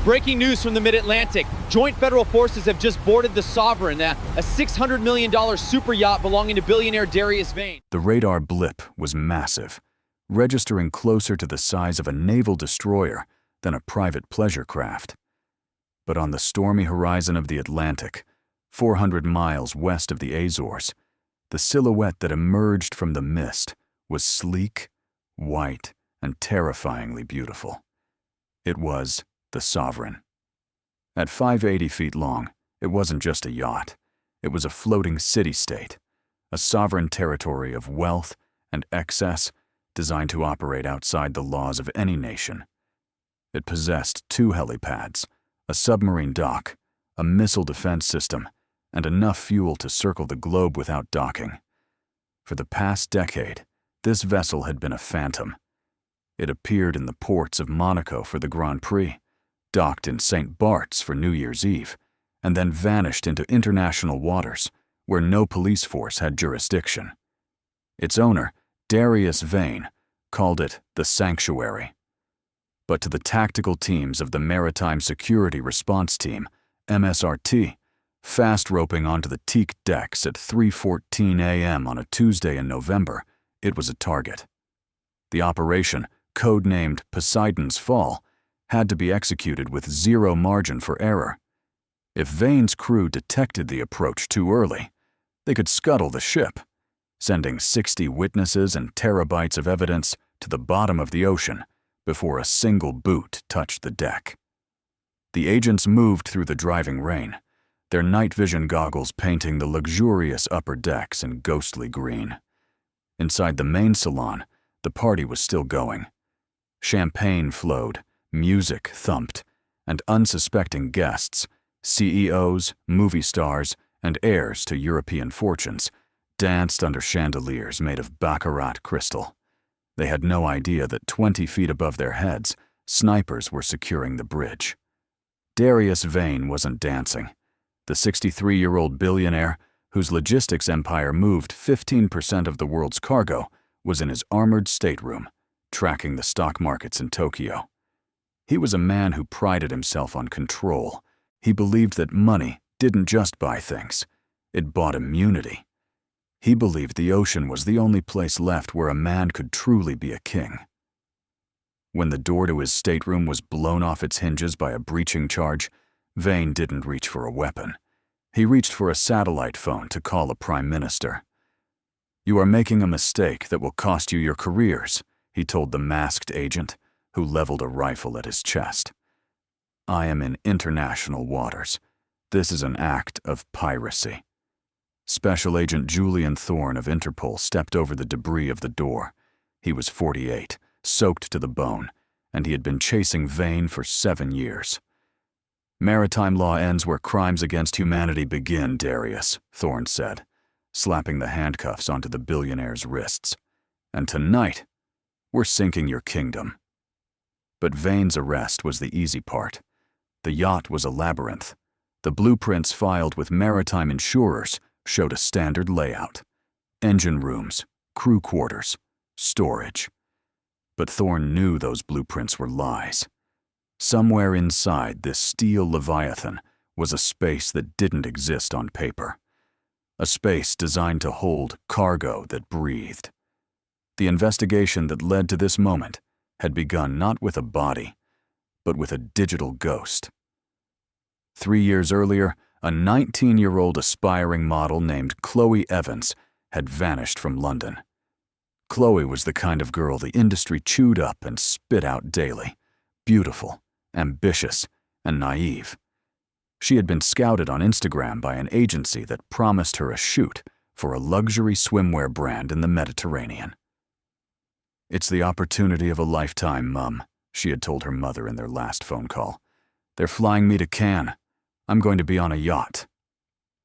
Breaking news from the Mid-Atlantic. Joint federal forces have just boarded the Sovereign, a $600 million super yacht belonging to billionaire Darius Vane. The radar blip was massive, registering closer to the size of a naval destroyer than a private pleasure craft. But on the stormy horizon of the Atlantic, 400 miles west of the Azores, the silhouette that emerged from the mist was sleek, white, and terrifyingly beautiful. It was the Sovereign. At 580 feet long, it wasn't just a yacht. It was a floating city-state, a sovereign territory of wealth and excess designed to operate outside the laws of any nation. It possessed 2 helipads, a submarine dock, a missile defense system, and enough fuel to circle the globe without docking. For the past decade, this vessel had been a phantom. It appeared in the ports of Monaco for the Grand Prix, docked in St. Bart's for New Year's Eve, and then vanished into international waters where no police force had jurisdiction. Its owner, Darius Vane, called it the Sanctuary. But to the tactical teams of the Maritime Security Response Team, MSRT, fast roping onto the teak decks at 3:14 a.m. on a Tuesday in November, it was a target. The operation, codenamed Poseidon's Fall, had to be executed with zero margin for error. If Vane's crew detected the approach too early, they could scuttle the ship, sending 60 witnesses and terabytes of evidence to the bottom of the ocean before a single boot touched the deck. The agents moved through the driving rain, their night vision goggles painting the luxurious upper decks in ghostly green. Inside the main salon, the party was still going. Champagne flowed, music thumped, and unsuspecting guests, CEOs, movie stars, and heirs to European fortunes, danced under chandeliers made of baccarat crystal. They had no idea that 20 feet above their heads, snipers were securing the bridge. Darius Vane wasn't dancing. The 63-year-old billionaire, whose logistics empire moved 15% of the world's cargo, was in his armored stateroom, tracking the stock markets in Tokyo. He was a man who prided himself on control. He believed that money didn't just buy things, it bought immunity. He believed the ocean was the only place left where a man could truly be a king. When the door to his stateroom was blown off its hinges by a breaching charge, Vane didn't reach for a weapon. He reached for a satellite phone to call a prime minister. "You are making a mistake that will cost you your careers," he told the masked agent, who leveled a rifle at his chest. "I am in international waters. This is an act of piracy." Special Agent Julian Thorne of Interpol stepped over the debris of the door. He was 48, soaked to the bone, and he had been chasing Vane for 7 years. "Maritime law ends where crimes against humanity begin, Darius," Thorne said, slapping the handcuffs onto the billionaire's wrists. "And tonight, we're sinking your kingdom." But Vane's arrest was the easy part. The yacht was a labyrinth. The blueprints filed with maritime insurers showed a standard layout: engine rooms, crew quarters, storage. But Thorne knew those blueprints were lies. Somewhere inside this steel leviathan was a space that didn't exist on paper. A space designed to hold cargo that breathed. The investigation that led to this moment had begun not with a body, but with a digital ghost. 3 years earlier, a 19-year-old aspiring model named Chloe Evans had vanished from London. Chloe was the kind of girl the industry chewed up and spit out daily: beautiful, ambitious, and naive. She had been scouted on Instagram by an agency that promised her a shoot for a luxury swimwear brand in the Mediterranean. "It's the opportunity of a lifetime, Mum," she had told her mother in their last phone call. "They're flying me to Cannes. I'm going to be on a yacht."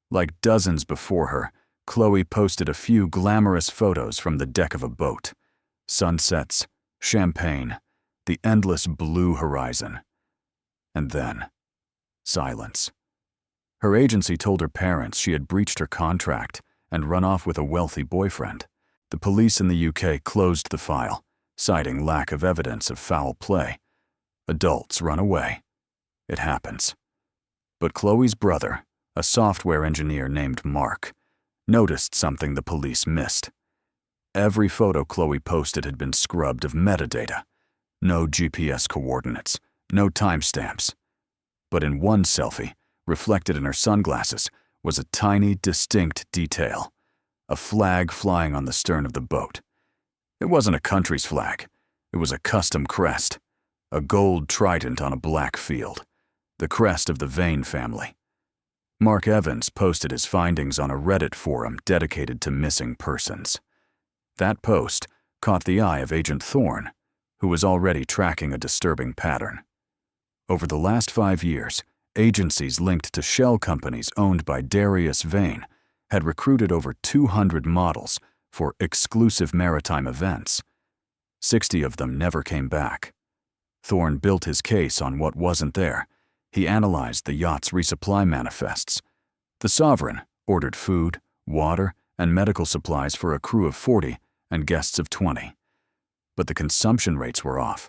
Like dozens before her, Chloe posted a few glamorous photos from the deck of a boat. Sunsets, champagne, the endless blue horizon. And then, silence. Her agency told her parents she had breached her contract and run off with a wealthy boyfriend. The police in the UK closed the file, citing lack of evidence of foul play. Adults run away. It happens. But Chloe's brother, a software engineer named Mark, noticed something the police missed. Every photo Chloe posted had been scrubbed of metadata. No GPS coordinates, no timestamps. But in one selfie, reflected in her sunglasses, was a tiny, distinct detail. A flag flying on the stern of the boat. It wasn't a country's flag. It was a custom crest. A gold trident on a black field. The crest of the Vane family. Mark Evans posted his findings on a Reddit forum dedicated to missing persons. That post caught the eye of Agent Thorne, who was already tracking a disturbing pattern. Over the last 5 years, agencies linked to shell companies owned by Darius Vane had recruited over 200 models for exclusive maritime events. 60 of them never came back. Thorne built his case on what wasn't there. He analyzed the yacht's resupply manifests. The Sovereign ordered food, water, and medical supplies for a crew of 40 and guests of 20. But the consumption rates were off.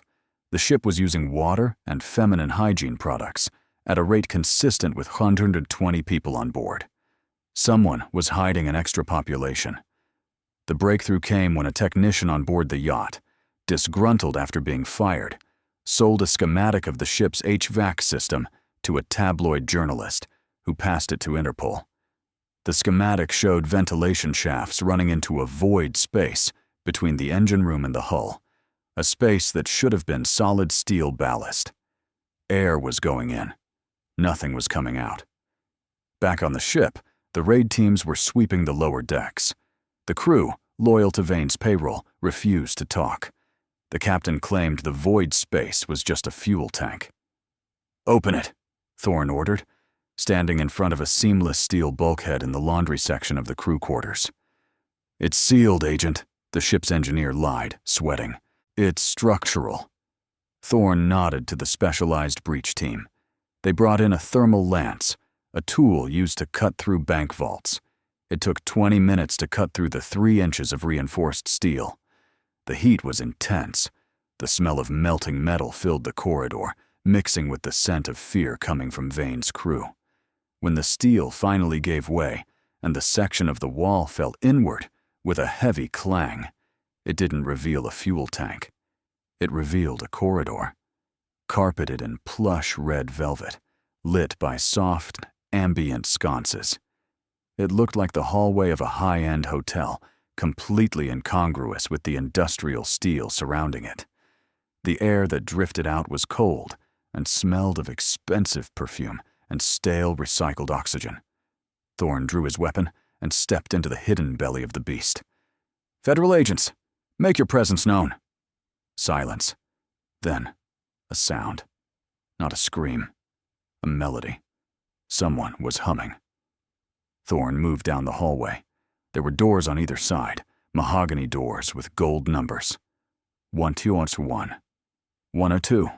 The ship was using water and feminine hygiene products at a rate consistent with 120 people on board. Someone was hiding an extra population. The breakthrough came when a technician on board the yacht, disgruntled after being fired, sold a schematic of the ship's HVAC system to a tabloid journalist who passed it to Interpol. The schematic showed ventilation shafts running into a void space between the engine room and the hull, a space that should have been solid steel ballast. Air was going in. Nothing was coming out. Back on the ship, the raid teams were sweeping the lower decks. The crew, loyal to Vane's payroll, refused to talk. The captain claimed the void space was just a fuel tank. "Open it," Thorne ordered, standing in front of a seamless steel bulkhead in the laundry section of the crew quarters. "It's sealed, Agent," the ship's engineer lied, sweating. "It's structural." Thorne nodded to the specialized breach team. They brought in a thermal lance, a tool used to cut through bank vaults. It took 20 minutes to cut through the 3 inches of reinforced steel. The heat was intense. The smell of melting metal filled the corridor, mixing with the scent of fear coming from Vane's crew. When the steel finally gave way and the section of the wall fell inward with a heavy clang, it didn't reveal a fuel tank. It revealed a corridor, carpeted in plush red velvet, lit by soft, ambient sconces. It looked like the hallway of a high-end hotel, completely incongruous with the industrial steel surrounding it. The air that drifted out was cold and smelled of expensive perfume and stale recycled oxygen. Thorne drew his weapon and stepped into the hidden belly of the beast. "Federal agents, make your presence known." Silence. Then, a sound. Not a scream. A melody. Someone was humming. Thorne moved down the hallway. There were doors on either side, mahogany doors with gold numbers. 121, 102,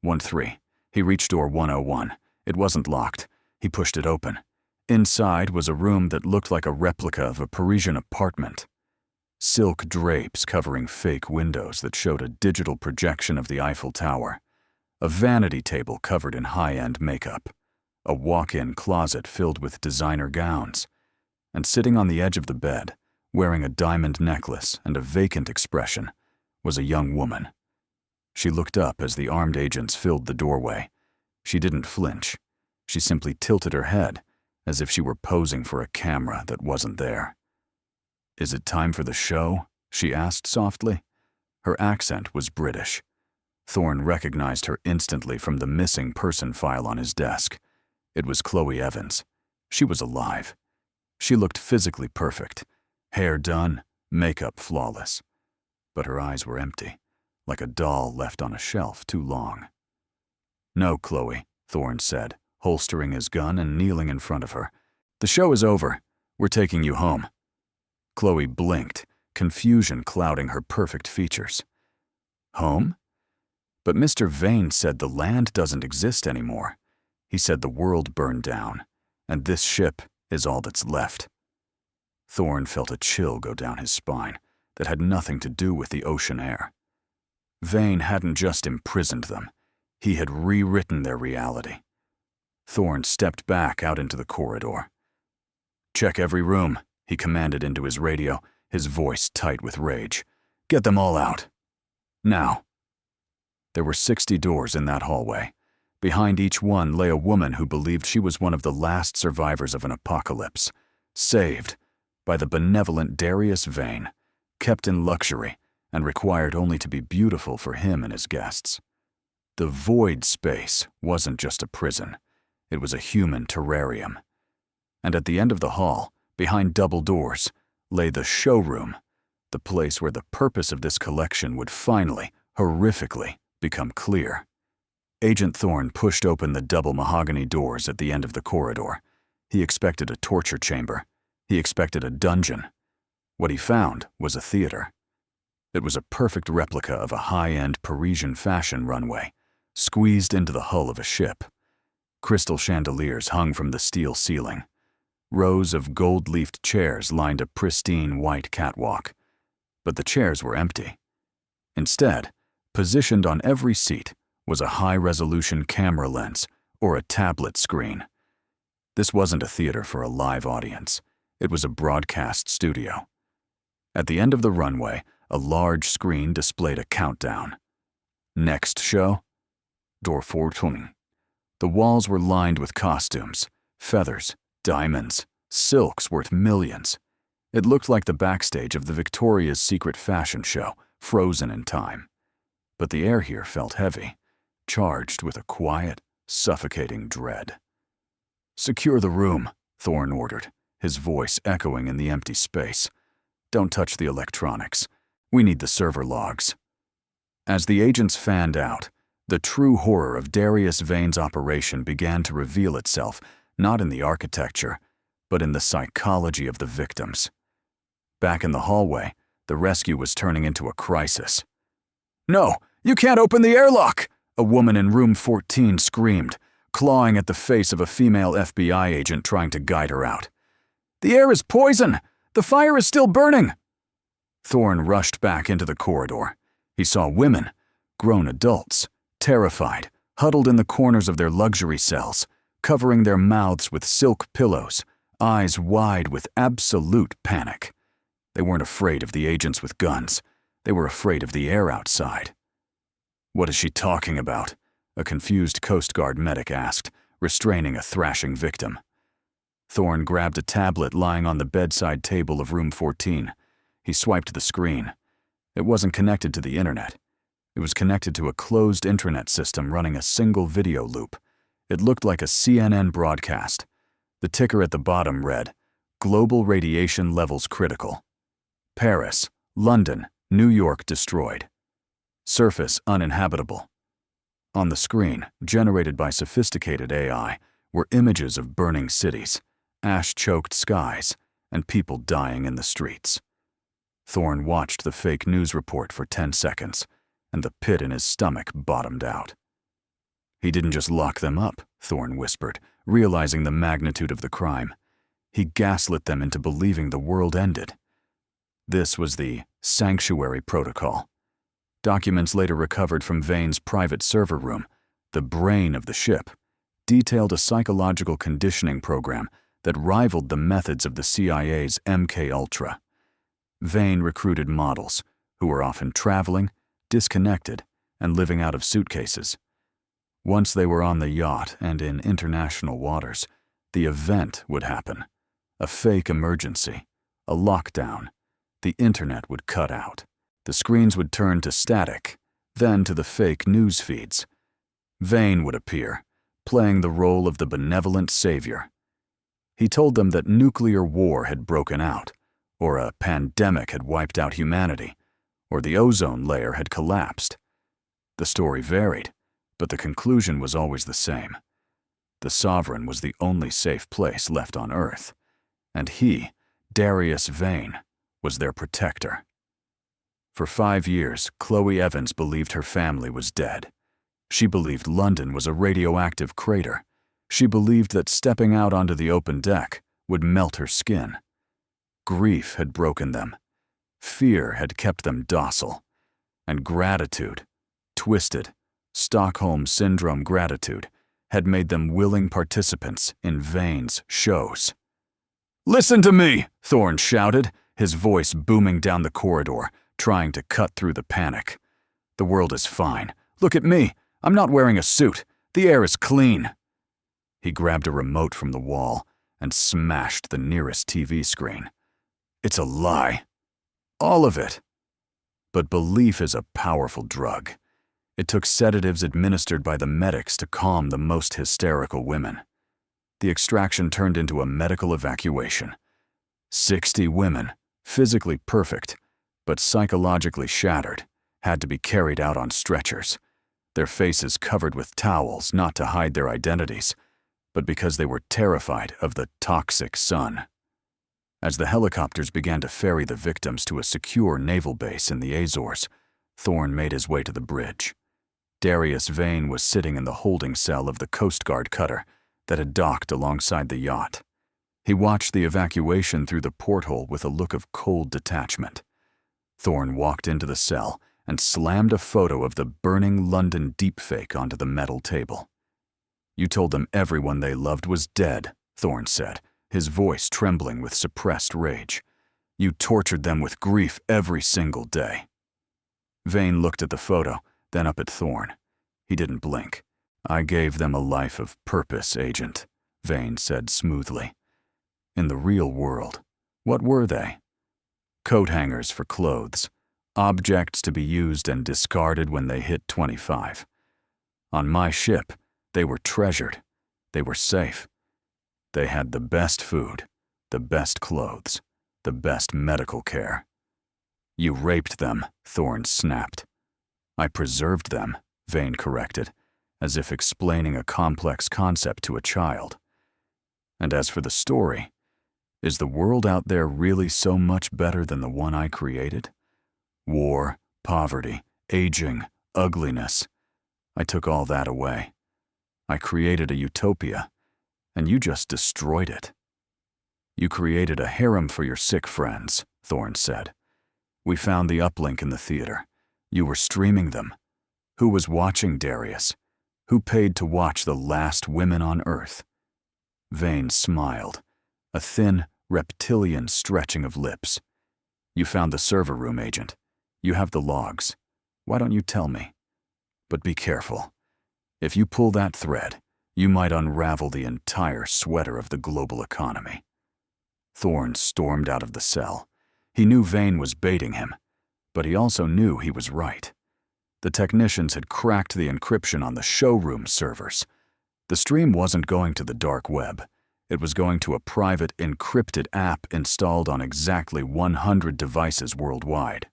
13. He reached door 101. It wasn't locked. He pushed it open. Inside was a room that looked like a replica of a Parisian apartment. Silk drapes covering fake windows that showed a digital projection of the Eiffel Tower. A vanity table covered in high-end makeup. A walk-in closet filled with designer gowns. And sitting on the edge of the bed, wearing a diamond necklace and a vacant expression, was a young woman. She looked up as the armed agents filled the doorway. She didn't flinch. She simply tilted her head, as if she were posing for a camera that wasn't there. "Is it time for the show?" she asked softly. Her accent was British. Thorne recognized her instantly from the missing person file on his desk. It was Chloe Evans. She was alive. She looked physically perfect, hair done, makeup flawless. But her eyes were empty, like a doll left on a shelf too long. "No, Chloe," Thorne said, holstering his gun and kneeling in front of her. "The show is over. We're taking you home." Chloe blinked, confusion clouding her perfect features. "Home? But Mr. Vane said the land doesn't exist anymore. He said the world burned down, and this ship is all that's left." Thorne felt a chill go down his spine that had nothing to do with the ocean air. Vane hadn't just imprisoned them. He had rewritten their reality. Thorne stepped back out into the corridor. "Check every room," he commanded into his radio, his voice tight with rage. "Get them all out. Now." There were 60 doors in that hallway. Behind each one lay a woman who believed she was one of the last survivors of an apocalypse, saved by the benevolent Darius Vane, kept in luxury and required only to be beautiful for him and his guests. The void space wasn't just a prison. It was a human terrarium. And at the end of the hall, behind double doors, lay the showroom, the place where the purpose of this collection would finally, horrifically, become clear. Agent Thorne pushed open the double mahogany doors at the end of the corridor. He expected a torture chamber. He expected a dungeon. What he found was a theater. It was a perfect replica of a high-end Parisian fashion runway, squeezed into the hull of a ship. Crystal chandeliers hung from the steel ceiling. Rows of gold-leafed chairs lined a pristine white catwalk. But the chairs were empty. Instead, positioned on every seat was a high-resolution camera lens or a tablet screen. This wasn't a theater for a live audience. It was a broadcast studio. At the end of the runway, a large screen displayed a countdown. Next show? Door 420. The walls were lined with costumes, feathers, diamonds, silks worth millions. It looked like the backstage of the Victoria's Secret fashion show, frozen in time. But the air here felt heavy, charged with a quiet, suffocating dread. "Secure the room," Thorne ordered, his voice echoing in the empty space. "Don't touch the electronics. We need the server logs." As the agents fanned out, the true horror of Darius Vane's operation began to reveal itself, not in the architecture, but in the psychology of the victims. Back in the hallway, the rescue was turning into a crisis. "No, you can't open the airlock!" a woman in room 14 screamed, clawing at the face of a female FBI agent trying to guide her out. "The air is poison! The fire is still burning!" Thorne rushed back into the corridor. He saw women, grown adults, terrified, huddled in the corners of their luxury cells, covering their mouths with silk pillows, eyes wide with absolute panic. They weren't afraid of the agents with guns. They were afraid of the air outside. "What is she talking about?" a confused Coast Guard medic asked, restraining a thrashing victim. Thorne grabbed a tablet lying on the bedside table of room 14. He swiped the screen. It wasn't connected to the internet. It was connected to a closed intranet system running a single video loop. It looked like a CNN broadcast. The ticker at the bottom read, "Global radiation levels critical. Paris, London, New York destroyed. Surface uninhabitable." On the screen, generated by sophisticated AI, were images of burning cities, ash-choked skies, and people dying in the streets. Thorne watched the fake news report for 10 seconds, and the pit in his stomach bottomed out. "He didn't just lock them up," Thorne whispered, realizing the magnitude of the crime. "He gaslit them into believing the world ended." This was the Sanctuary Protocol. Documents later recovered from Vane's private server room, the brain of the ship, detailed a psychological conditioning program that rivaled the methods of the CIA's MK-Ultra. Vane recruited models, who were often traveling, disconnected, and living out of suitcases. Once they were on the yacht and in international waters, the event would happen. A fake emergency, a lockdown. The internet would cut out. The screens would turn to static, then to the fake news feeds. Vane would appear, playing the role of the benevolent savior. He told them that nuclear war had broken out, or a pandemic had wiped out humanity, or the ozone layer had collapsed. The story varied, but the conclusion was always the same. The Sovereign was the only safe place left on Earth, and he, Darius Vane, was their protector. For 5 years, Chloe Evans believed her family was dead. She believed London was a radioactive crater. She believed that stepping out onto the open deck would melt her skin. Grief had broken them. Fear had kept them docile. And gratitude, twisted, Stockholm Syndrome gratitude had made them willing participants in Vane's shows. "Listen to me!" Thorne shouted, his voice booming down the corridor, trying to cut through the panic. "The world is fine. Look at me. I'm not wearing a suit. The air is clean." He grabbed a remote from the wall and smashed the nearest TV screen. "It's a lie. All of it." But belief is a powerful drug. It took sedatives administered by the medics to calm the most hysterical women. The extraction turned into a medical evacuation. 60 women, physically perfect, but psychologically shattered, had to be carried out on stretchers, their faces covered with towels not to hide their identities, but because they were terrified of the toxic sun. As the helicopters began to ferry the victims to a secure naval base in the Azores, Thorne made his way to the bridge. Darius Vane was sitting in the holding cell of the Coast Guard cutter that had docked alongside the yacht. He watched the evacuation through the porthole with a look of cold detachment. Thorne walked into the cell and slammed a photo of the burning London deepfake onto the metal table. "You told them everyone they loved was dead," Thorne said, his voice trembling with suppressed rage. "You tortured them with grief every single day." Vane looked at the photo, then up at Thorne. He didn't blink. "I gave them a life of purpose, Agent," Vane said smoothly. In the real world, what were they? Coat hangers for clothes, objects to be used and discarded when they hit 25. On my ship, they were treasured. They were safe. They had the best food, the best clothes, the best medical care. "You raped them," Thorne snapped. "I preserved them," Vane corrected, as if explaining a complex concept to a child. "And as for the story, is the world out there really so much better than the one I created? War, poverty, aging, ugliness. I took all that away. I created a utopia, and you just destroyed it." "You created a harem for your sick friends," Thorne said. "We found the uplink in the theater. You were streaming them. Who was watching, Darius? Who paid to watch the last women on Earth?" Vane smiled, a thin, reptilian stretching of lips. "You found the server room, Agent. You have the logs. Why don't you tell me? But be careful. If you pull that thread, you might unravel the entire sweater of the global economy." Thorne stormed out of the cell. He knew Vane was baiting him, but he also knew he was right. The technicians had cracked the encryption on the showroom servers. The stream wasn't going to the dark web. It was going to a private, encrypted app installed on exactly 100 devices worldwide.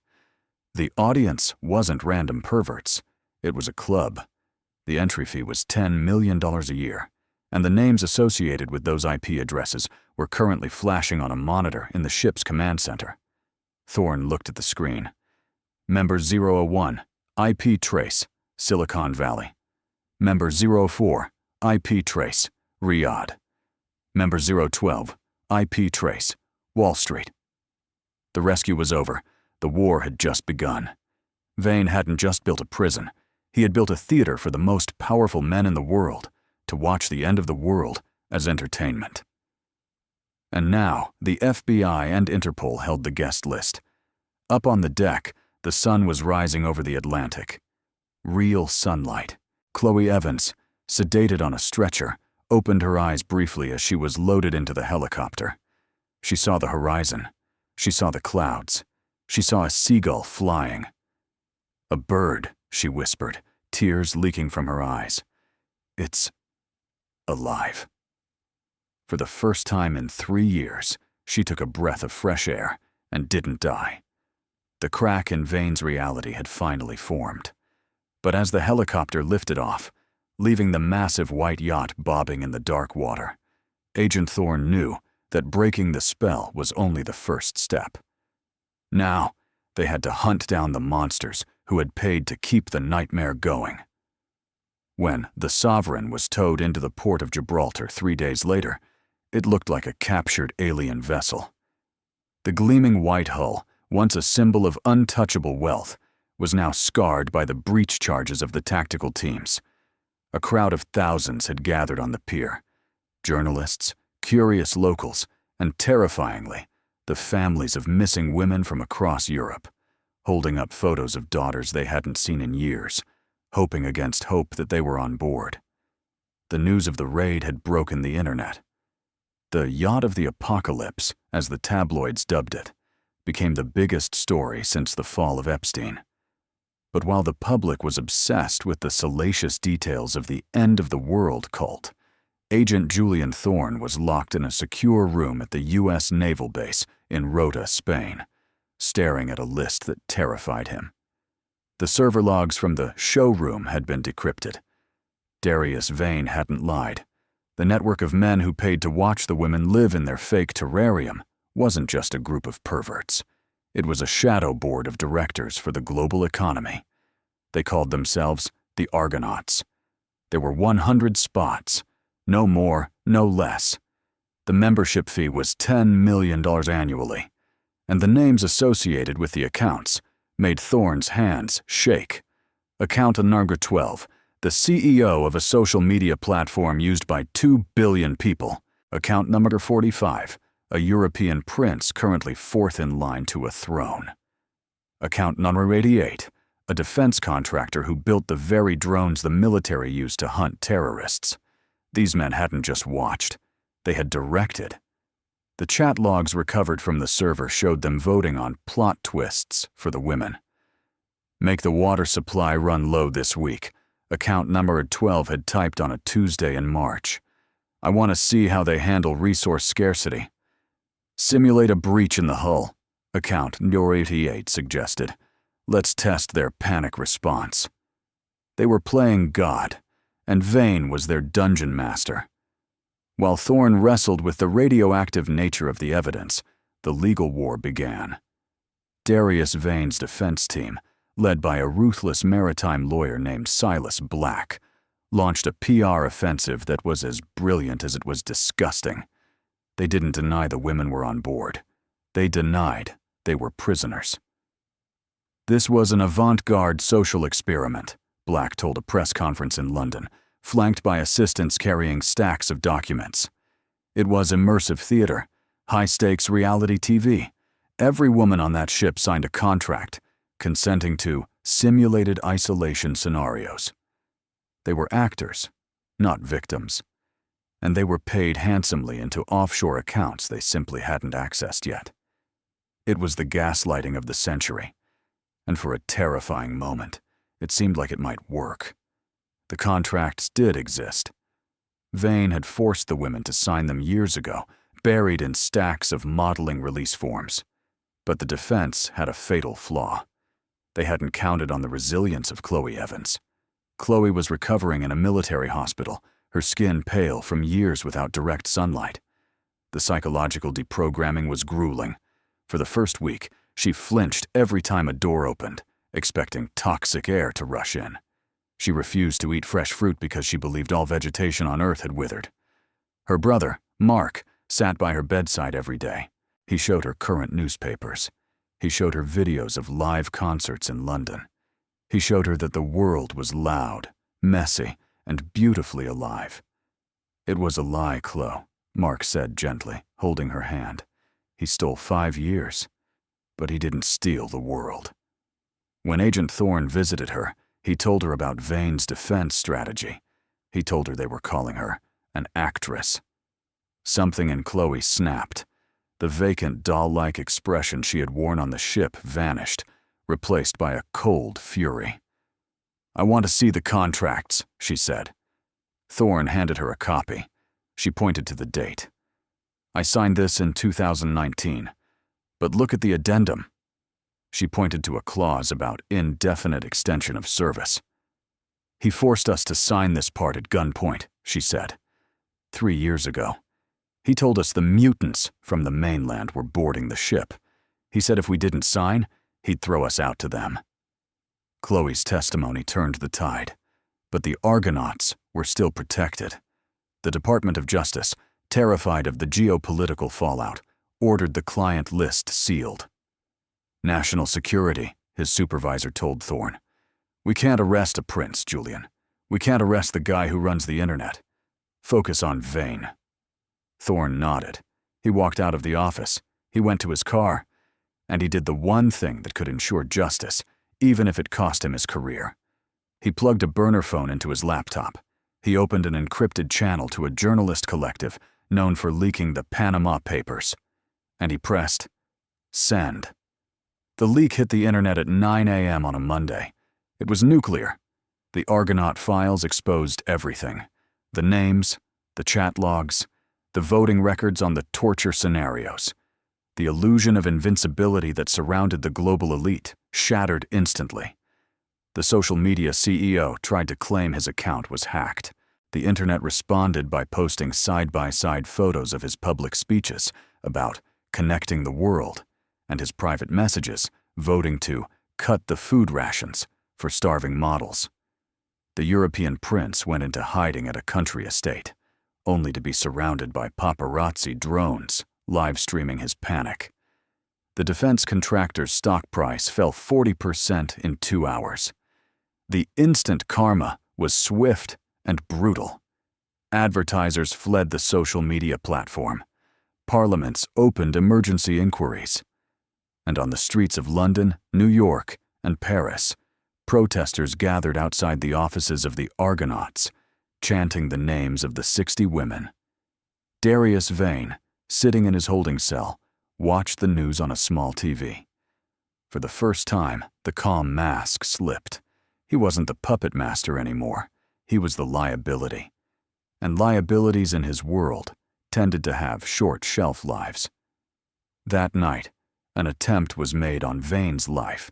The audience wasn't random perverts. It was a club. The entry fee was $10 million a year, and the names associated with those IP addresses were currently flashing on a monitor in the ship's command center. Thorne looked at the screen. Member 001, IP trace, Silicon Valley. Member 004, IP trace, Riyadh. Member 012, IP trace, Wall Street. The rescue was over. The war had just begun. Vane hadn't just built a prison. He had built a theater for the most powerful men in the world to watch the end of the world as entertainment. And now, the FBI and Interpol held the guest list. Up on the deck, the sun was rising over the Atlantic. Real sunlight. Chloe Evans, sedated on a stretcher, opened her eyes briefly as she was loaded into the helicopter. She saw the horizon. She saw the clouds. She saw a seagull flying. "A bird," she whispered, tears leaking from her eyes. "It's alive." For the first time in 3 years, she took a breath of fresh air and didn't die. The crack in Vane's reality had finally formed. But as the helicopter lifted off, leaving the massive white yacht bobbing in the dark water, Agent Thorne knew that breaking the spell was only the first step. Now, they had to hunt down the monsters who had paid to keep the nightmare going. When the Sovereign was towed into the port of Gibraltar 3 days later, it looked like a captured alien vessel. The gleaming white hull, once a symbol of untouchable wealth, was now scarred by the breach charges of the tactical teams. A crowd of thousands had gathered on the pier. Journalists, curious locals, and terrifyingly, the families of missing women from across Europe, holding up photos of daughters they hadn't seen in years, hoping against hope that they were on board. The news of the raid had broken the internet. The Yacht of the Apocalypse, as the tabloids dubbed it, became the biggest story since the fall of Epstein. But while the public was obsessed with the salacious details of the end-of-the-world cult, Agent Julian Thorne was locked in a secure room at the U.S. Naval Base in Rota, Spain, staring at a list that terrified him. The server logs from the showroom had been decrypted. Darius Vane hadn't lied. The network of men who paid to watch the women live in their fake terrarium wasn't just a group of perverts. It was a shadow board of directors for the global economy. They called themselves the Argonauts. There were 100 spots, no more, no less. The membership fee was $10 million annually, and the names associated with the accounts made Thorne's hands shake. Account number 12, the CEO of a social media platform used by 2 billion people. Account number 45, a European prince currently 4th in line to a throne. Account number 88, a defense contractor who built the very drones the military used to hunt terrorists. These men hadn't just watched, they had directed. The chat logs recovered from the server showed them voting on plot twists for the women. Make the water supply run low this week. Account number 12 had typed on a Tuesday in March. I want to see how they handle resource scarcity. Simulate a breach in the hull. Account number 88 suggested. Let's test their panic response. They were playing God, and Vane was their dungeon master. While Thorne wrestled with the radioactive nature of the evidence, the legal war began. Darius Vane's defense team, led by a ruthless maritime lawyer named Silas Black, launched a PR offensive that was as brilliant as it was disgusting. They didn't deny the women were on board. They denied they were prisoners. This was an avant-garde social experiment, Black told a press conference in London, flanked by assistants carrying stacks of documents. It was immersive theater, high-stakes reality TV. Every woman on that ship signed a contract, consenting to simulated isolation scenarios. They were actors, not victims, and they were paid handsomely into offshore accounts they simply hadn't accessed yet. It was the gaslighting of the century, and for a terrifying moment, it seemed like it might work. The contracts did exist. Vane had forced the women to sign them years ago, buried in stacks of modeling release forms. But the defense had a fatal flaw. They hadn't counted on the resilience of Chloe Evans. Chloe was recovering in a military hospital, her skin pale from years without direct sunlight. The psychological deprogramming was grueling. For the first week, she flinched every time a door opened, expecting toxic air to rush in. She refused to eat fresh fruit because she believed all vegetation on Earth had withered. Her brother, Mark, sat by her bedside every day. He showed her current newspapers. He showed her videos of live concerts in London. He showed her that the world was loud, messy, and beautifully alive. It was a lie, Chloe, Mark said gently, holding her hand. He stole 5 years, but he didn't steal the world. When Agent Thorne visited her, he told her about Vane's defense strategy. He told her they were calling her an actress. Something in Chloe snapped. The vacant doll-like expression she had worn on the ship vanished, replaced by a cold fury. I want to see the contracts, she said. Thorne handed her a copy. She pointed to the date. I signed this in 2019, but look at the addendum. She pointed to a clause about indefinite extension of service. He forced us to sign this part at gunpoint, she said. 3 years ago. He told us the mutants from the mainland were boarding the ship. He said if we didn't sign, he'd throw us out to them. Chloe's testimony turned the tide, but the Argonauts were still protected. The Department of Justice, terrified of the geopolitical fallout, ordered the client list sealed. National security, his supervisor told Thorne. "We can't arrest a prince, Julian. We can't arrest the guy who runs the internet. Focus on Vane." Thorne nodded. He walked out of the office. He went to his car. And he did the one thing that could ensure justice, even if it cost him his career. He plugged a burner phone into his laptop. He opened an encrypted channel to a journalist collective known for leaking the Panama Papers. And he pressed send. The leak hit the internet at 9 a.m. on a Monday. It was nuclear. The Argonaut files exposed everything. The names, the chat logs, the voting records on the torture scenarios. The illusion of invincibility that surrounded the global elite shattered instantly. The social media CEO tried to claim his account was hacked. The internet responded by posting side-by-side photos of his public speeches about connecting the world and his private messages voting to cut the food rations for starving models. The European prince went into hiding at a country estate, only to be surrounded by paparazzi drones live-streaming his panic. The defense contractor's stock price fell 40% in 2 hours. The instant karma was swift and brutal. Advertisers fled the social media platform. Parliaments opened emergency inquiries. And on the streets of London, New York, and Paris, protesters gathered outside the offices of the Argonauts, chanting the names of the 60 women. Darius Vane, sitting in his holding cell, watched the news on a small TV. For the first time, the calm mask slipped. He wasn't the puppet master anymore. He was the liability. And liabilities in his world tended to have short shelf lives. That night, an attempt was made on Vane's life.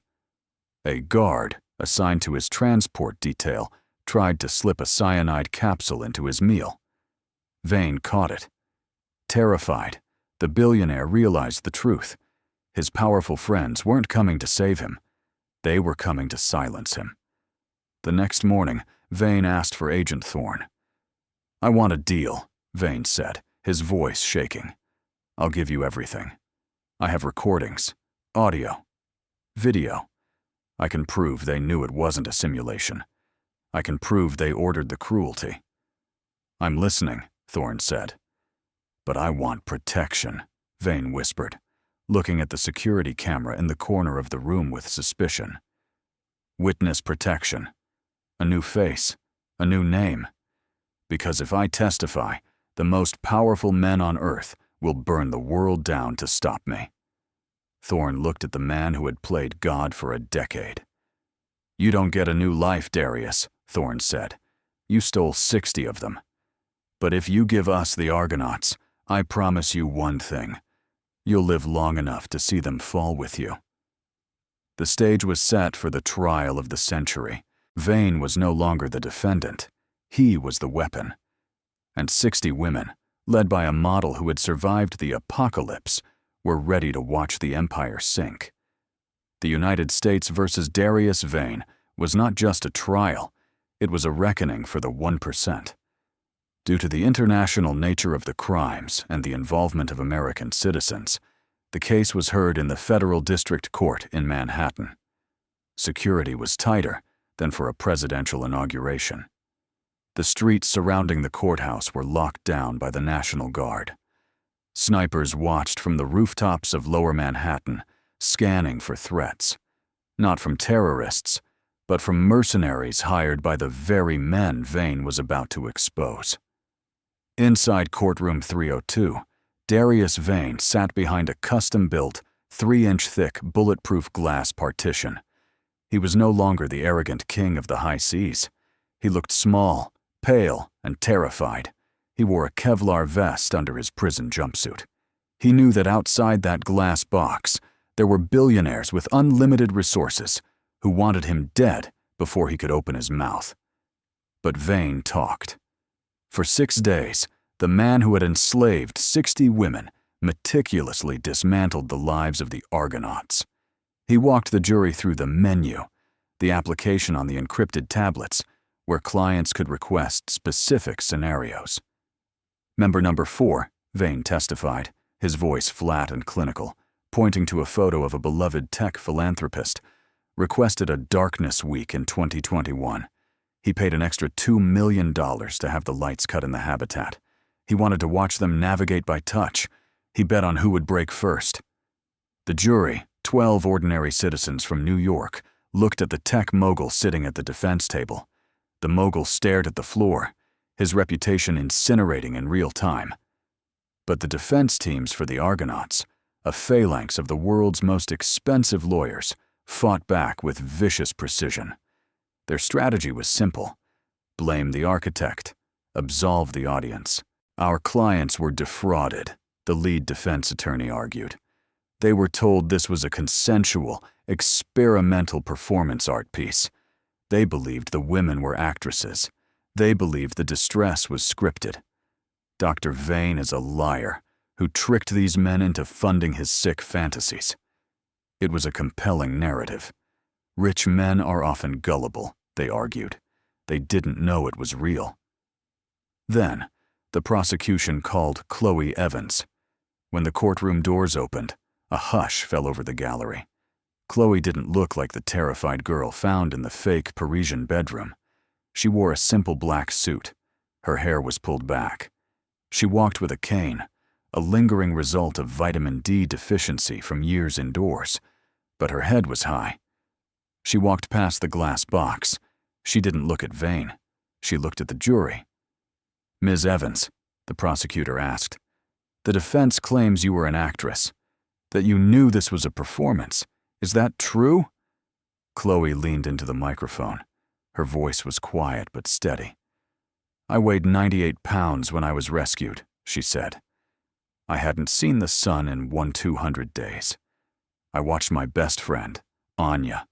A guard, assigned to his transport detail, tried to slip a cyanide capsule into his meal. Vane caught it. Terrified, the billionaire realized the truth. His powerful friends weren't coming to save him. They were coming to silence him. The next morning, Vane asked for Agent Thorne. "I want a deal," Vane said, his voice shaking. "I'll give you everything. I have recordings, audio, video. I can prove they knew it wasn't a simulation. I can prove they ordered the cruelty." "I'm listening," Thorne said. "But I want protection," Vane whispered, looking at the security camera in the corner of the room with suspicion. "Witness protection. A new face. A new name. Because if I testify, the most powerful men on Earth will burn the world down to stop me." Thorne looked at the man who had played God for a decade. "You don't get a new life, Darius," Thorne said. "You stole 60 of them. But if you give us the Argonauts, I promise you one thing. You'll live long enough to see them fall with you." The stage was set for the trial of the century. Vane was no longer the defendant. He was the weapon. And 60 women, led by a model who had survived the apocalypse, were ready to watch the empire sink. The United States versus Darius Vane was not just a trial, it was a reckoning for the 1%. Due to the international nature of the crimes and the involvement of American citizens, the case was heard in the Federal District Court in Manhattan. Security was tighter than for a presidential inauguration. The streets surrounding the courthouse were locked down by the National Guard. Snipers watched from the rooftops of Lower Manhattan, scanning for threats, not from terrorists, but from mercenaries hired by the very men Vane was about to expose. Inside courtroom 302, Darius Vane sat behind a custom-built, 3-inch-thick, bulletproof glass partition. He was no longer the arrogant king of the high seas. He looked small, pale, and terrified. He wore a Kevlar vest under his prison jumpsuit. He knew that outside that glass box, there were billionaires with unlimited resources who wanted him dead before he could open his mouth. But Vane talked. For 6 days, the man who had enslaved 60 women meticulously dismantled the lives of the Argonauts. He walked the jury through the menu, the application on the encrypted tablets, where clients could request specific scenarios. "Member number 4, Vane testified, his voice flat and clinical, pointing to a photo of a beloved tech philanthropist, requested a darkness week in 2021. He paid an extra $2 million to have the lights cut in the habitat. He wanted to watch them navigate by touch. He bet on who would break first. The jury, 12 ordinary citizens from New York, looked at the tech mogul sitting at the defense table. The mogul stared at the floor, his reputation incinerating in real time. But the defense teams for the Argonauts, a phalanx of the world's most expensive lawyers, fought back with vicious precision. Their strategy was simple: blame the architect, absolve the audience. Our clients were defrauded, the lead defense attorney argued. They were told this was a consensual, experimental performance art piece. They believed the women were actresses. They believed the distress was scripted. Dr. Vane is a liar who tricked these men into funding his sick fantasies. It was a compelling narrative. Rich men are often gullible, they argued. They didn't know it was real. Then, the prosecution called Chloe Evans. When the courtroom doors opened, a hush fell over the gallery. Chloe didn't look like the terrified girl found in the fake Parisian bedroom. She wore a simple black suit. Her hair was pulled back. She walked with a cane, a lingering result of vitamin D deficiency from years indoors, but her head was high. She walked past the glass box. She didn't look at Vane. She looked at the jury. "Ms. Evans," the prosecutor asked, "the defense claims you were an actress, that you knew this was a performance. Is that true?" Chloe leaned into the microphone. Her voice was quiet but steady. "I weighed 98 pounds when I was rescued," she said. "I hadn't seen the sun in 200 days. I watched my best friend, Anya,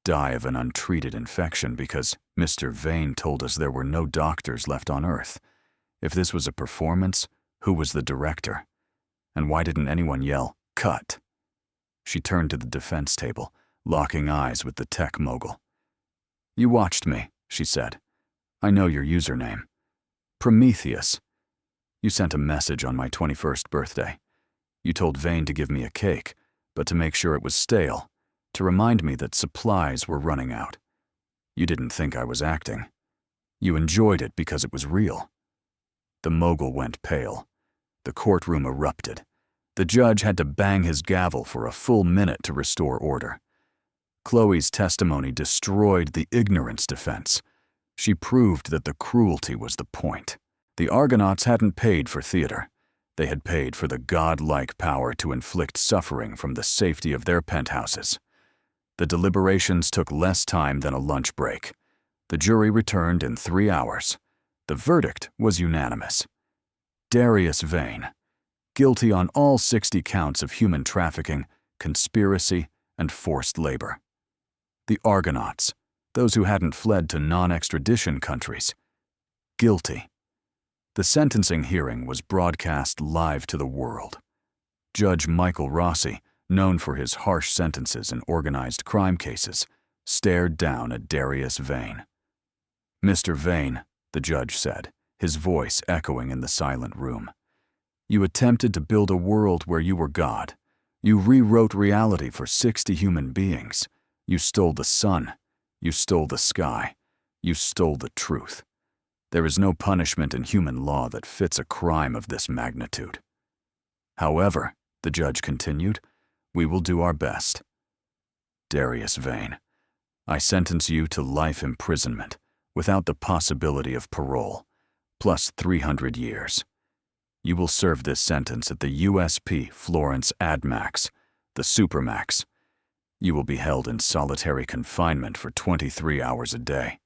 die of an untreated infection because Mr. Vane told us there were no doctors left on Earth. If this was a performance, who was the director? And why didn't anyone yell, 'Cut'?" She turned to the defense table, locking eyes with the tech mogul. "You watched me," she said. "I know your username. Prometheus. You sent a message on my 21st birthday. You told Vane to give me a cake, but to make sure it was stale, to remind me that supplies were running out. You didn't think I was acting. You enjoyed it because it was real." The mogul went pale. The courtroom erupted. The judge had to bang his gavel for a full minute to restore order. Chloe's testimony destroyed the ignorance defense. She proved that the cruelty was the point. The Argonauts hadn't paid for theater. They had paid for the godlike power to inflict suffering from the safety of their penthouses. The deliberations took less time than a lunch break. The jury returned in 3 hours. The verdict was unanimous. Darius Vane, guilty on all 60 counts of human trafficking, conspiracy, and forced labor. The Argonauts, those who hadn't fled to non-extradition countries, guilty. The sentencing hearing was broadcast live to the world. Judge Michael Rossi, known for his harsh sentences in organized crime cases, stared down at Darius Vane. "Mr. Vane," the judge said, his voice echoing in the silent room, "you attempted to build a world where you were God. You rewrote reality for 60 human beings. You stole the sun. You stole the sky. You stole the truth. There is no punishment in human law that fits a crime of this magnitude. However," the judge continued, "we will do our best. Darius Vane, I sentence you to life imprisonment without the possibility of parole, plus 300 years. You will serve this sentence at the USP Florence AdMax, the Supermax. You will be held in solitary confinement for 23 hours a day.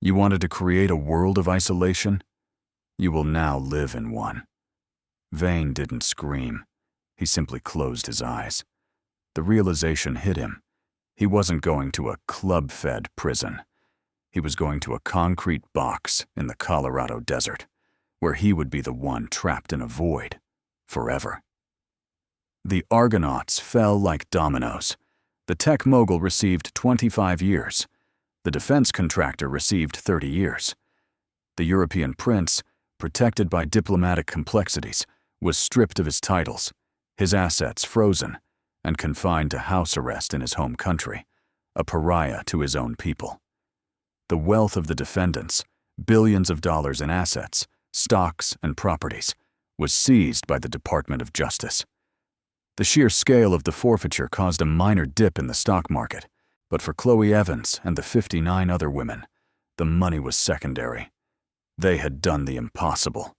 You wanted to create a world of isolation? You will now live in one." Vane didn't scream. He simply closed his eyes. The realization hit him. He wasn't going to a club-fed prison. He was going to a concrete box in the Colorado desert, where he would be the one trapped in a void, forever. The Argonauts fell like dominoes. The tech mogul received 25 years. The defense contractor received 30 years. The European prince, protected by diplomatic complexities, was stripped of his titles, his assets frozen, and confined to house arrest in his home country, a pariah to his own people. The wealth of the defendants, billions of dollars in assets, stocks, and properties, was seized by the Department of Justice. The sheer scale of the forfeiture caused a minor dip in the stock market, but for Chloe Evans and the 59 other women, the money was secondary. They had done the impossible.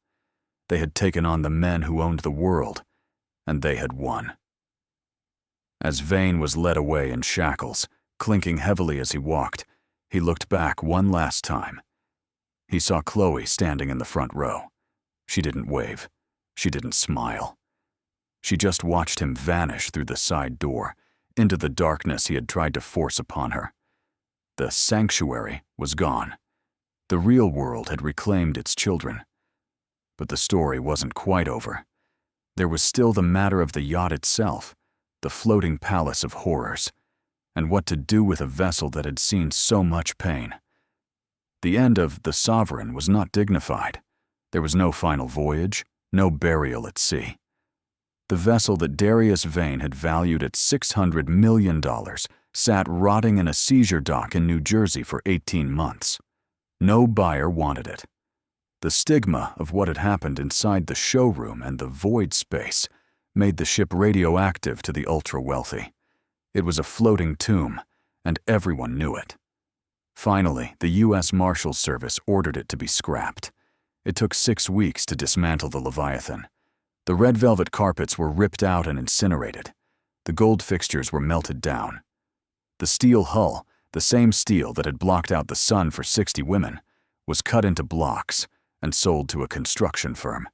They had taken on the men who owned the world, and they had won. As Vane was led away in shackles, clinking heavily as he walked, he looked back one last time. He saw Chloe standing in the front row. She didn't wave. She didn't smile. She just watched him vanish through the side door, into the darkness he had tried to force upon her. The sanctuary was gone. The real world had reclaimed its children. But the story wasn't quite over. There was still the matter of the yacht itself, the floating palace of horrors, and what to do with a vessel that had seen so much pain. The end of the Sovereign was not dignified. There was no final voyage, no burial at sea. The vessel that Darius Vane had valued at $600 million sat rotting in a seizure dock in New Jersey for 18 months. No buyer wanted it. The stigma of what had happened inside the showroom and the void space made the ship radioactive to the ultra-wealthy. It was a floating tomb, and everyone knew it. Finally, the U.S. Marshals Service ordered it to be scrapped. It took 6 weeks to dismantle the Leviathan. The red velvet carpets were ripped out and incinerated. The gold fixtures were melted down. The steel hull, the same steel that had blocked out the sun for 60 women, was cut into blocks and sold to a construction firm.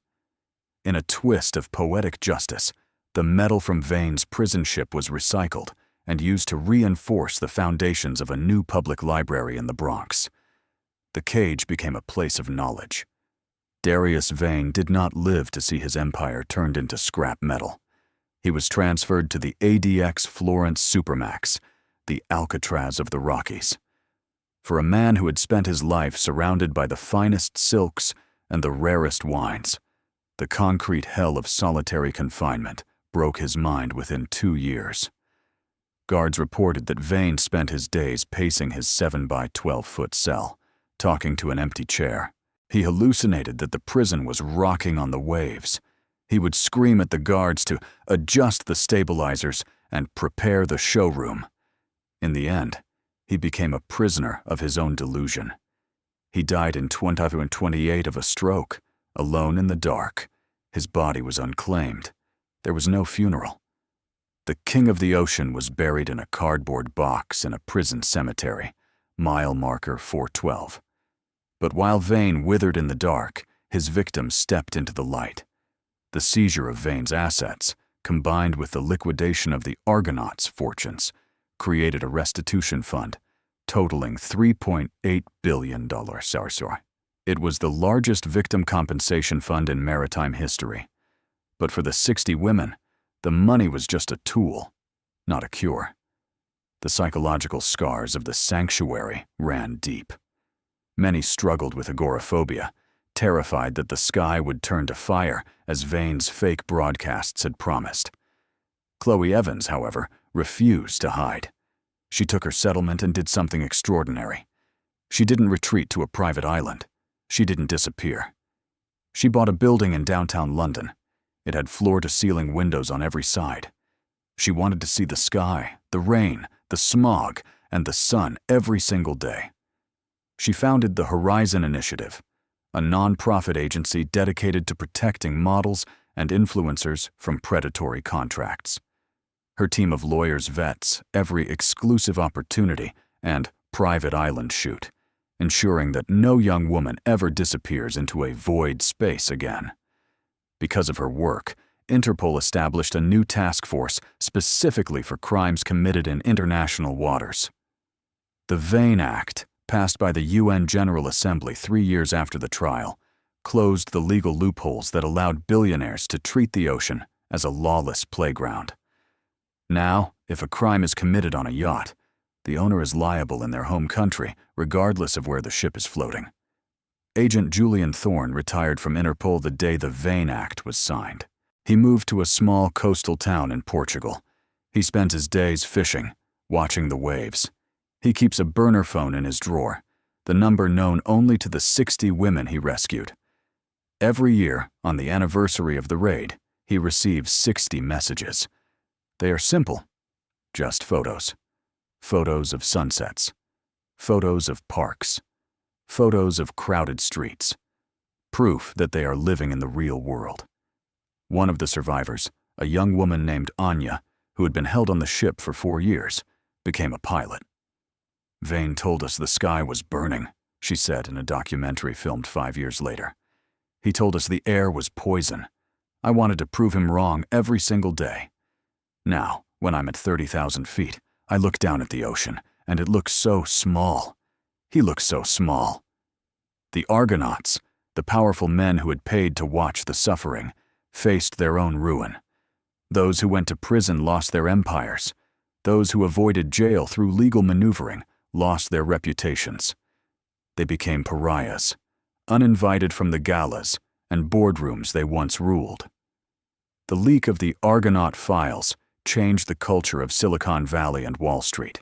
In a twist of poetic justice, the metal from Vane's prison ship was recycled and used to reinforce the foundations of a new public library in the Bronx. The cage became a place of knowledge. Darius Vane did not live to see his empire turned into scrap metal. He was transferred to the ADX Florence Supermax, the Alcatraz of the Rockies. For a man who had spent his life surrounded by the finest silks and the rarest wines, the concrete hell of solitary confinement broke his mind within 2 years. Guards reported that Vane spent his days pacing his 7 by 12-foot cell, talking to an empty chair. He hallucinated that the prison was rocking on the waves. He would scream at the guards to adjust the stabilizers and prepare the showroom. In the end, he became a prisoner of his own delusion. He died in 2028 of a stroke, alone in the dark. His body was unclaimed. There was no funeral. The king of the ocean was buried in a cardboard box in a prison cemetery, mile marker 412. But while Vane withered in the dark, his victims stepped into the light. The seizure of Vane's assets, combined with the liquidation of the Argonauts' fortunes, created a restitution fund totaling $3.8 billion. It was the largest victim compensation fund in maritime history. But for the 60 women, the money was just a tool, not a cure. The psychological scars of the sanctuary ran deep. Many struggled with agoraphobia, terrified that the sky would turn to fire as Vane's fake broadcasts had promised. Chloe Evans, however, refused to hide. She took her settlement and did something extraordinary. She didn't retreat to a private island. She didn't disappear. She bought a building in downtown London. It had floor-to-ceiling windows on every side. She wanted to see the sky, the rain, the smog, and the sun every single day. She founded the Horizon Initiative, a non-profit agency dedicated to protecting models and influencers from predatory contracts. Her team of lawyers vets every exclusive opportunity and private island shoot, ensuring that no young woman ever disappears into a void space again. Because of her work, Interpol established a new task force specifically for crimes committed in international waters. The Vane Act, passed by the UN General Assembly 3 years after the trial, closed the legal loopholes that allowed billionaires to treat the ocean as a lawless playground. Now, if a crime is committed on a yacht, the owner is liable in their home country, regardless of where the ship is floating. Agent Julian Thorne retired from Interpol the day the Vane Act was signed. He moved to a small coastal town in Portugal. He spent his days fishing, watching the waves. He keeps a burner phone in his drawer, the number known only to the 60 women he rescued. Every year, on the anniversary of the raid, he receives 60 messages. They are simple, just photos. Photos of sunsets. Photos of parks. Photos of crowded streets. Proof that they are living in the real world. One of the survivors, a young woman named Anya, who had been held on the ship for 4 years, became a pilot. "Vane told us the sky was burning," she said in a documentary filmed 5 years later. "He told us the air was poison. I wanted to prove him wrong every single day. Now, when I'm at 30,000 feet, I look down at the ocean, and it looks so small. He looks so small." The Argonauts, the powerful men who had paid to watch the suffering, faced their own ruin. Those who went to prison lost their empires. Those who avoided jail through legal maneuvering lost their reputations. They became pariahs, uninvited from the galas and boardrooms they once ruled. The leak of the Argonaut files changed the culture of Silicon Valley and Wall Street.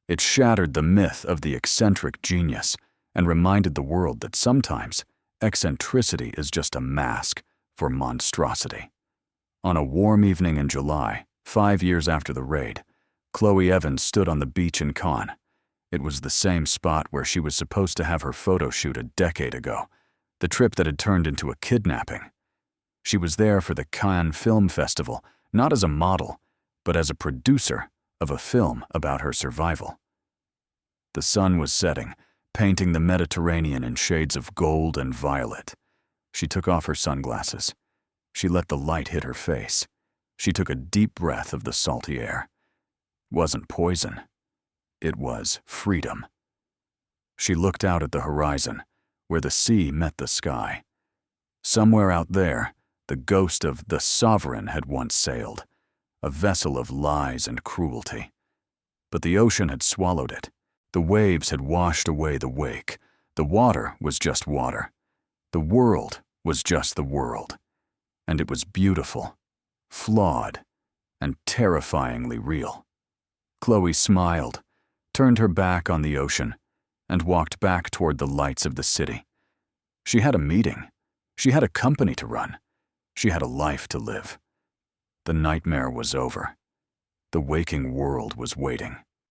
It shattered the myth of the eccentric genius and reminded the world that sometimes eccentricity is just a mask for monstrosity. On a warm evening in July, 5 years after the raid, Chloe Evans stood on the beach in Cannes. It was the same spot where she was supposed to have her photo shoot a decade ago, the trip that had turned into a kidnapping. She was there for the Cannes Film Festival, not as a model, but as a producer of a film about her survival. The sun was setting, painting the Mediterranean in shades of gold and violet. She took off her sunglasses. She let the light hit her face. She took a deep breath of the salty air. It wasn't poison. It was freedom. She looked out at the horizon, where the sea met the sky. Somewhere out there, the ghost of the Sovereign had once sailed, a vessel of lies and cruelty. But the ocean had swallowed it. The waves had washed away the wake. The water was just water. The world was just the world. And it was beautiful, flawed, and terrifyingly real. Chloe smiled, turned her back on the ocean, and walked back toward the lights of the city. She had a meeting. She had a company to run. She had a life to live. The nightmare was over. The waking world was waiting.